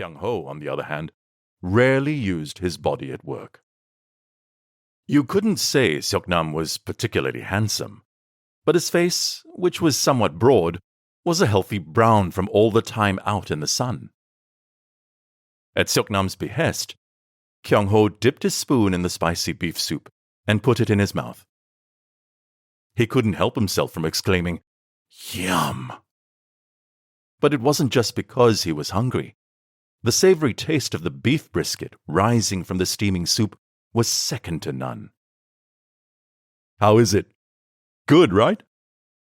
Gyeong-ho, on the other hand, rarely used his body at work. You couldn't say Seoknam was particularly handsome, but his face, which was somewhat broad, was a healthy brown from all the time out in the sun. At Seoknam's behest, Gyeong-ho dipped his spoon in the spicy beef soup and put it in his mouth. He couldn't help himself from exclaiming, "Yum!" But it wasn't just because he was hungry. The savory taste of the beef brisket rising from the steaming soup was second to none. "How is it? Good, right?"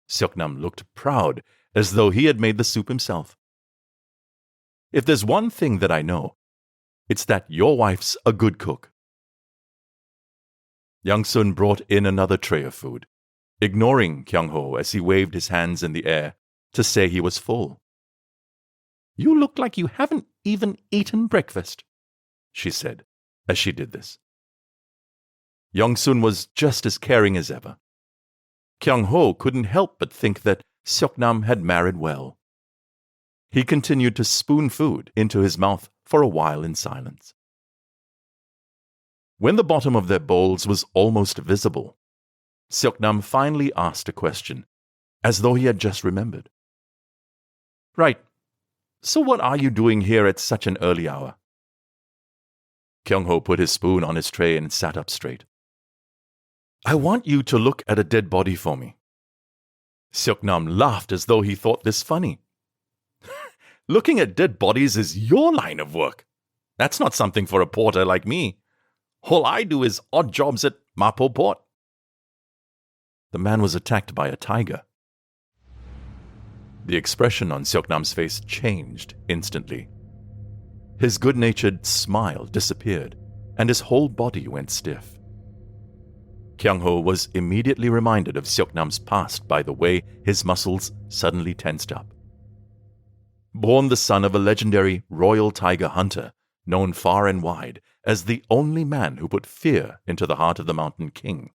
Seoknam looked proud, as though he had made the soup himself. "If there's one thing that I know, it's that your wife's a good cook." Young-sun brought in another tray of food, ignoring Gyeong-ho as he waved his hands in the air to say he was full. "You look like you haven't even eaten breakfast," she said as she did this. Young-sun was just as caring as ever. Gyeong-ho couldn't help but think that Seoknam had married well. He continued to spoon food into his mouth for a while in silence. When the bottom of their bowls was almost visible, Seoknam finally asked a question, as though he had just remembered. "Right, so what are you doing here at such an early hour?" Gyeong-ho put his spoon on his tray and sat up straight. "I want you to look at a dead body for me." Seoknam laughed as though he thought this funny. "Looking at dead bodies is your line of work. That's not something for a porter like me. All I do is odd jobs at Mapo Port." The man was attacked by a tiger. The expression on Seoknam's face changed instantly. His good-natured smile disappeared, and his whole body went stiff. Gyeong-ho was immediately reminded of Seoknam's past by the way his muscles suddenly tensed up. Born the son of a legendary royal tiger hunter, known far and wide as the only man who put fear into the heart of the Mountain King,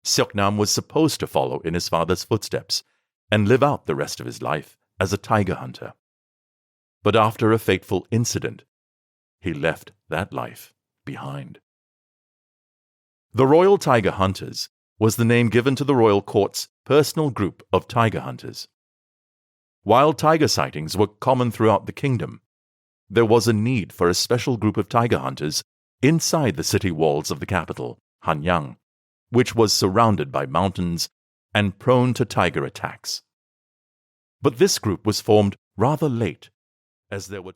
Seoknam was supposed to follow in his father's footsteps and live out the rest of his life as a tiger hunter. But after a fateful incident, he left that life behind. The Royal Tiger Hunters was the name given to the royal court's personal group of tiger hunters. While tiger sightings were common throughout the kingdom, there was a need for a special group of tiger hunters inside the city walls of the capital, Hanyang, which was surrounded by mountains and prone to tiger attacks. But this group was formed rather late, as there were